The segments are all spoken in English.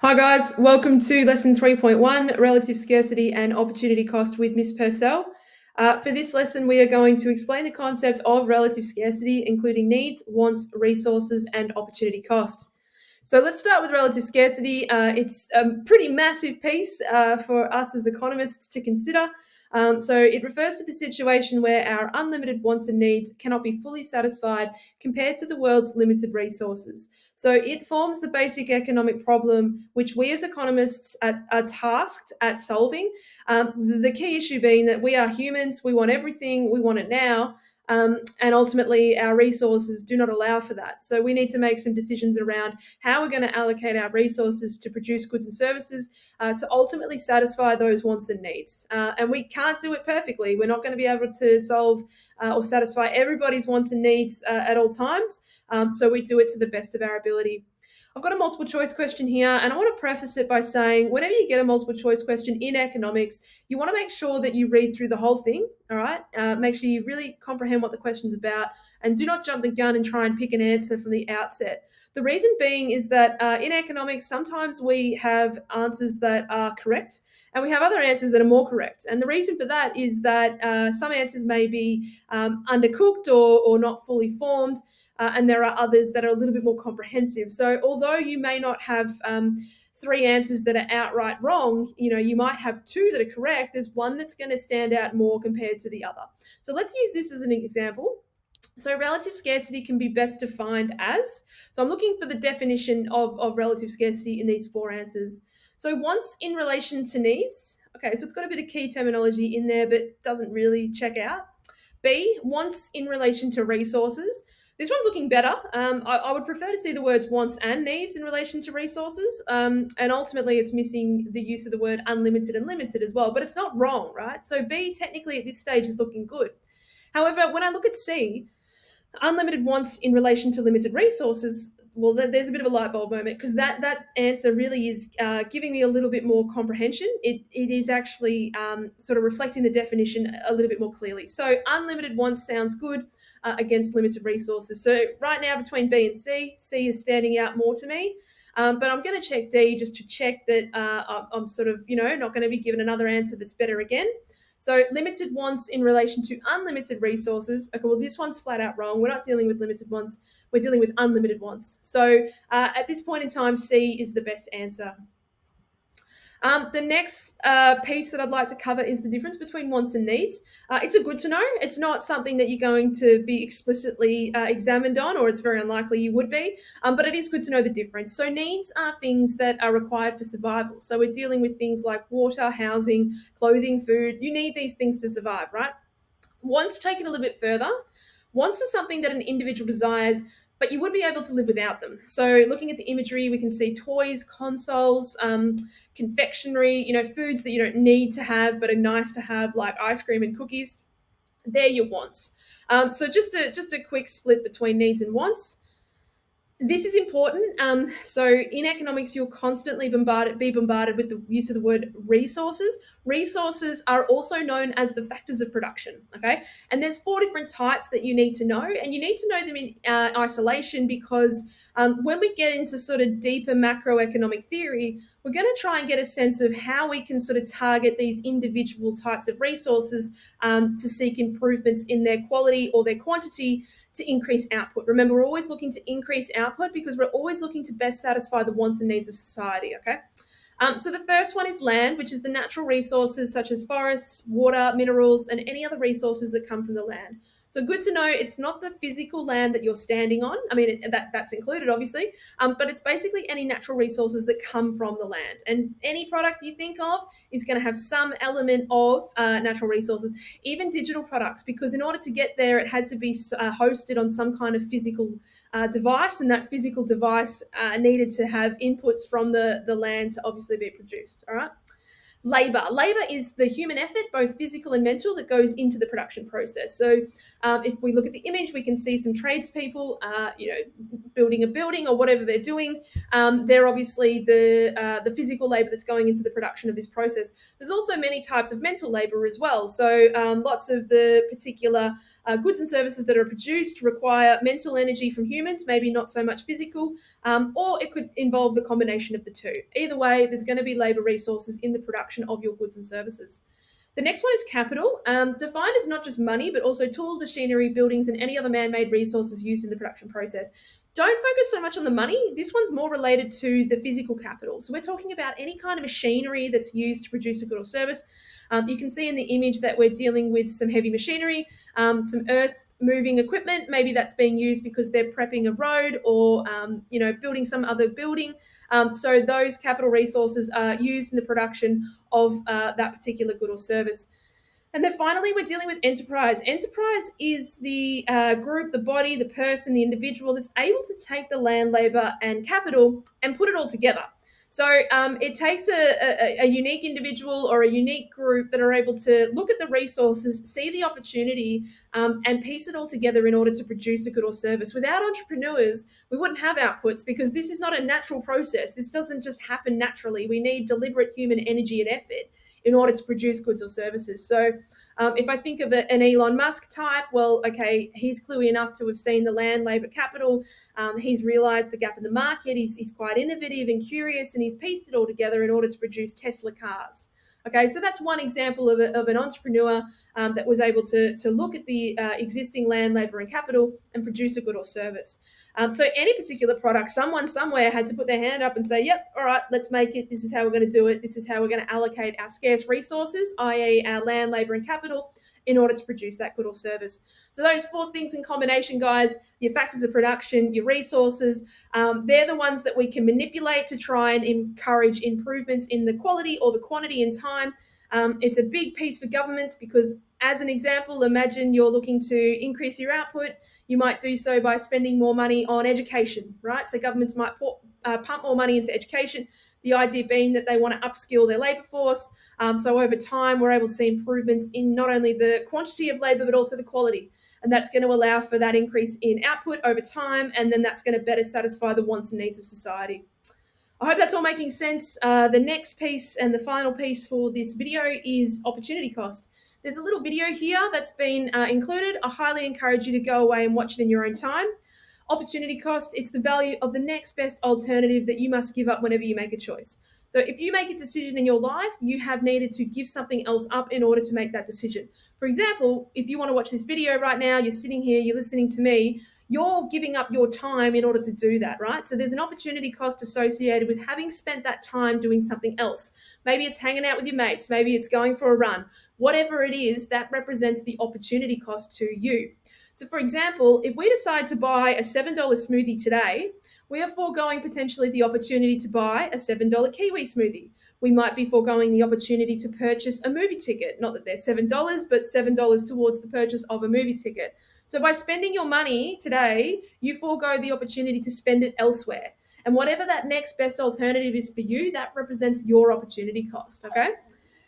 Hi guys, welcome to lesson 3.1, relative scarcity and opportunity cost with Miss Purcell. For this lesson, we are going to explain the concept of relative scarcity, including needs, wants, resources, and opportunity cost. So let's start with relative scarcity. It's a pretty massive piece for us as economists to consider. So it refers to the situation where our unlimited wants and needs cannot be fully satisfied compared to the world's limited resources. So it forms the basic economic problem which we as economists are tasked at solving. The key issue being that we are humans, we want everything, we want it now. And ultimately, our resources do not allow for that. So we need to make some decisions around how we're going to allocate our resources to produce goods and services to ultimately satisfy those wants and needs. And we can't do it perfectly. We're not going to be able to solve or satisfy everybody's wants and needs at all times. So we do it to the best of our ability. I've got a multiple choice question here, and I want to preface it by saying whenever you get a multiple choice question in economics, you want to make sure that you read through the whole thing, all right? Make sure you really comprehend what the question's about, and do not jump the gun and try and pick an answer from the outset. The reason being is that in economics, sometimes we have answers that are correct, and we have other answers that are more correct. And the reason for that is that some answers may be undercooked or not fully formed, and there are others that are a little bit more comprehensive. So although you may not have three answers that are outright wrong, you might have two that are correct. There's one that's going to stand out more compared to the other. So let's use this as an example. So relative scarcity can be best defined as, so I'm looking for the definition of relative scarcity in these four answers. So wants in relation to needs. Okay, so it's got a bit of key terminology in there, but doesn't really check out. B, wants in relation to resources. This one's looking better. I would prefer to see the words wants and needs in relation to resources. And ultimately, it's missing the use of the word unlimited and limited as well. But it's not wrong, right? So B, technically at this stage, is looking good. However, when I look at C, unlimited wants in relation to limited resources, well, there's a bit of a light bulb moment because that answer really is giving me a little bit more comprehension. It is actually sort of reflecting the definition a little bit more clearly. So unlimited wants sounds good against limited resources. So right now between B and C, C is standing out more to me. But I'm going to check D just to check that I'm sort of, not going to be given another answer that's better again. So limited wants in relation to unlimited resources. Okay, well, this one's flat out wrong. We're not dealing with limited wants. We're dealing with unlimited wants. So at this point in time, C is the best answer. The next piece that I'd like to cover is the difference between wants and needs. It's a good to know. It's not something that you're going to be explicitly examined on, or it's very unlikely you would be, but it is good to know the difference. So needs are things that are required for survival. So we're dealing with things like water, housing, clothing, food. You need these things to survive, right? Wants take it a little bit further. Wants are something that an individual desires, but you would be able to live without them. So looking at the imagery, we can see toys, consoles, confectionery, foods that you don't need to have but are nice to have, like ice cream and cookies. They're your wants. So just a quick split between needs and wants. This is important. So in economics, you'll constantly be bombarded with the use of the word resources. Resources are also known as the factors of production. Okay, and there's four different types that you need to know, and you need to know them in isolation because when we get into sort of deeper macroeconomic theory, we're going to try and get a sense of how we can sort of target these individual types of resources to seek improvements in their quality or their quantity to increase output. Remember, we're always looking to increase output because we're always looking to best satisfy the wants and needs of society, okay? So the first one is land, which is the natural resources such as forests, water, minerals, and any other resources that come from the land. So good to know it's not the physical land that you're standing on. I mean, that's included, obviously, but it's basically any natural resources that come from the land. And any product you think of is going to have some element of natural resources, even digital products, because in order to get there, it had to be hosted on some kind of physical device, and that physical device needed to have inputs from the land to obviously be produced. All right. Labor is the human effort, both physical and mental, that goes into the production process. So if we look at the image, we can see some tradespeople, building a building or whatever they're doing. They're obviously the physical labor that's going into the production of this process. There's also many types of mental labor as well. So lots of the particular goods and services that are produced require mental energy from humans, maybe not so much physical, or it could involve the combination of the two. Either way, there's going to be labor resources in the production of your goods and services. The next one is capital, defined as not just money, but also tools, machinery, buildings, and any other man-made resources used in the production process. Don't focus so much on the money. This one's more related to the physical capital. So we're talking about any kind of machinery that's used to produce a good or service. You can see in the image that we're dealing with some heavy machinery, some earth-moving equipment. Maybe that's being used because they're prepping a road or, building some other building. So those capital resources are used in the production of that particular good or service. And then finally, we're dealing with enterprise. Enterprise is the group, the body, the person, the individual that's able to take the land, labor, and capital and put it all together. So it takes a unique individual or a unique group that are able to look at the resources, see the opportunity, and piece it all together in order to produce a good or service. Without entrepreneurs, we wouldn't have outputs because this is not a natural process. This doesn't just happen naturally. We need deliberate human energy and effort in order to produce goods or services. So if I think of an Elon Musk type, well, okay, he's cluey enough to have seen the land, labor, capital. He's realized the gap in the market. He's quite innovative and curious, and he's pieced it all together in order to produce Tesla cars. Okay, so that's one example of an entrepreneur that was able to look at the existing land, labor, and capital and produce a good or service. So any particular product, someone somewhere had to put their hand up and say, yep, all right, let's make it. This is how we're going to do it. This is how we're going to allocate our scarce resources, i.e. our land, labor, and capital, in order to produce that good or service. So those four things in combination, guys, your factors of production, your resources, they're the ones that we can manipulate to try and encourage improvements in the quality or the quantity in time. It's a big piece for governments because, as an example, imagine you're looking to increase your output. You might do so by spending more money on education, right? So governments might pump more money into education, the idea being that they want to upskill their labour force. So over time, we're able to see improvements in not only the quantity of labour, but also the quality. And that's going to allow for that increase in output over time, and then that's going to better satisfy the wants and needs of society. I hope that's all making sense. The next piece and the final piece for this video is opportunity cost. There's a little video here that's been included. I highly encourage you to go away and watch it in your own time. Opportunity cost, it's the value of the next best alternative that you must give up whenever you make a choice. So if you make a decision in your life, you have needed to give something else up in order to make that decision. For example, if you want to watch this video right now, you're sitting here, you're listening to me, you're giving up your time in order to do that, right? So there's an opportunity cost associated with having spent that time doing something else. Maybe it's hanging out with your mates, maybe it's going for a run. Whatever it is, that represents the opportunity cost to you. So for example, if we decide to buy a $7 smoothie today, we are foregoing potentially the opportunity to buy a $7 Kiwi smoothie. We might be foregoing the opportunity to purchase a movie ticket. Not that they're $7, but $7 towards the purchase of a movie ticket. So by spending your money today, you forego the opportunity to spend it elsewhere. And whatever that next best alternative is for you, that represents your opportunity cost, okay?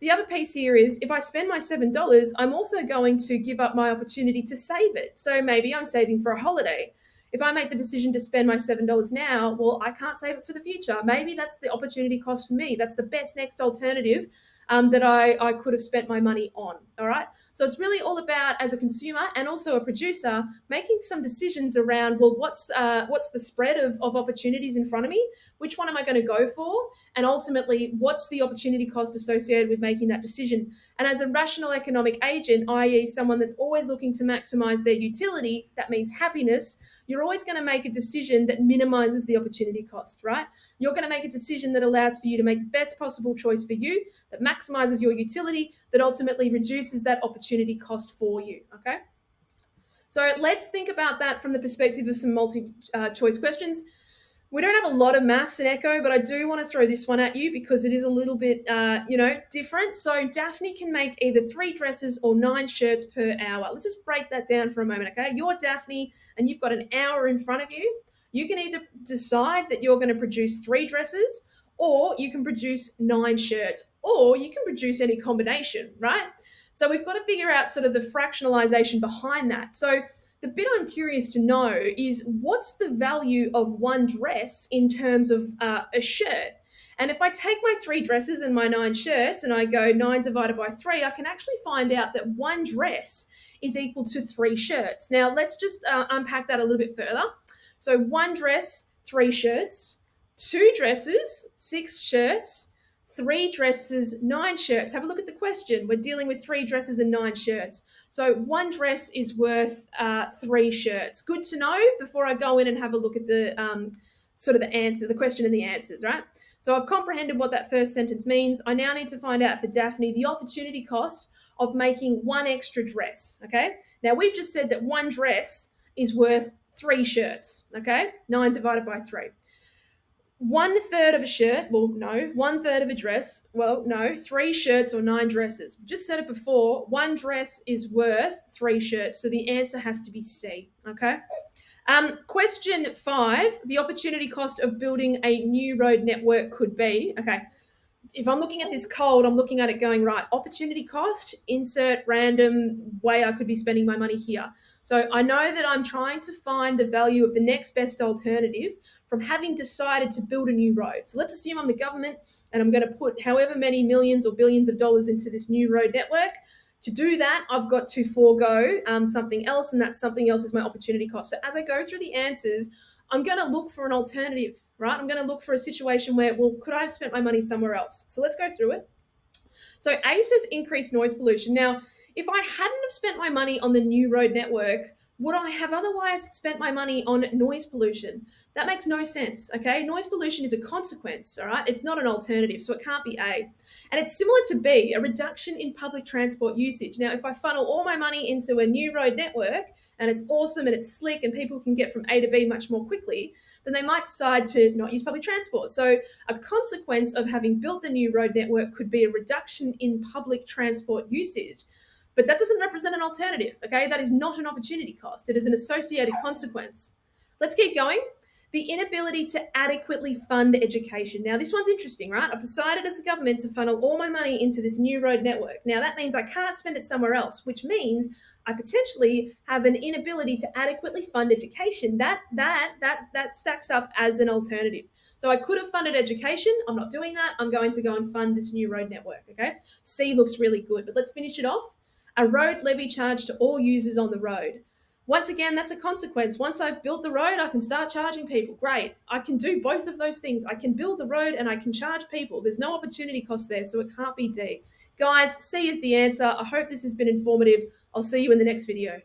The other piece here is if I spend my $7, I'm also going to give up my opportunity to save it. So maybe I'm saving for a holiday. If I make the decision to spend my $7 now, well, I can't save it for the future. Maybe that's the opportunity cost for me. That's the best next alternative that I could have spent my money on, all right? So it's really all about, as a consumer and also a producer, making some decisions around, well, what's the spread of opportunities in front of me? Which one am I going to go for? And ultimately, what's the opportunity cost associated with making that decision? And as a rational economic agent, i.e. someone that's always looking to maximize their utility, that means happiness, you're always going to make a decision that minimizes the opportunity cost, right? You're going to make a decision that allows for you to make the best possible choice for you, that maximizes your utility, that ultimately reduces that opportunity cost for you, okay? So let's think about that from the perspective of some multi-choice questions. We don't have a lot of maths in Echo, but I do want to throw this one at you because it is a little bit, different. So Daphne can make either 3 dresses or 9 shirts per hour. Let's just break that down for a moment, okay? You're Daphne and you've got an hour in front of you. You can either decide that you're going to produce 3 dresses, or you can produce 9 shirts, or you can produce any combination, right? So we've got to figure out sort of the fractionalization behind that. So the bit I'm curious to know is what's the value of one dress in terms of a shirt? And if I take my 3 dresses and my 9 shirts and I go 9 divided by 3, I can actually find out that one dress is equal to 3 shirts. Now, let's just unpack that a little bit further. So 1 dress, 3 shirts, 2 dresses, 6 shirts, 3 dresses, 9 shirts. Have a look at the question. We're dealing with 3 dresses and 9 shirts. So 1 dress is worth 3 shirts. Good to know before I go in and have a look at the sort of the answer, the question and the answers, right? So I've comprehended what that first sentence means. I now need to find out for Daphne the opportunity cost of making 1 extra dress, okay? Now, we've just said that 1 dress is worth 3 shirts, okay? 9 divided by 3. 1/3 of a shirt, well, no. 1/3 of a dress, well, no. 3 shirts or 9 dresses. Just said it before, 1 dress is worth 3 shirts, so the answer has to be C, okay? Question 5, the opportunity cost of building a new road network could be, okay, if I'm looking at this code, I'm looking at it going, right, opportunity cost, insert random way I could be spending my money here. So I know that I'm trying to find the value of the next best alternative from having decided to build a new road. So let's assume I'm the government and I'm going to put however many millions or billions of dollars into this new road network. To do that, I've got to forego something else, and that something else is my opportunity cost. So as I go through the answers, I'm going to look for an alternative, right? I'm going to look for a situation where, well, could I have spent my money somewhere else? So let's go through it. So A says increased noise pollution. Now, if I hadn't have spent my money on the new road network, would I have otherwise spent my money on noise pollution? That makes no sense, okay? Noise pollution is a consequence, all right? It's not an alternative, so it can't be A. And it's similar to B, a reduction in public transport usage. Now, if I funnel all my money into a new road network, and it's awesome and it's slick and people can get from A to B much more quickly, then they might decide to not use public transport. So a consequence of having built the new road network could be a reduction in public transport usage. But that doesn't represent an alternative, okay? That is not an opportunity cost. It is an associated consequence. Let's keep going. The inability to adequately fund education. Now, this one's interesting, right? I've decided as a government to funnel all my money into this new road network. Now, that means I can't spend it somewhere else, which means I potentially have an inability to adequately fund education. That stacks up as an alternative. So I could have funded education. I'm not doing that. I'm going to go and fund this new road network, okay? C looks really good, but let's finish it off. A road levy charge to all users on the road. Once again, that's a consequence. Once I've built the road, I can start charging people. Great. I can do both of those things. I can build the road and I can charge people. There's no opportunity cost there, so it can't be D. Guys, C is the answer. I hope this has been informative. I'll see you in the next video.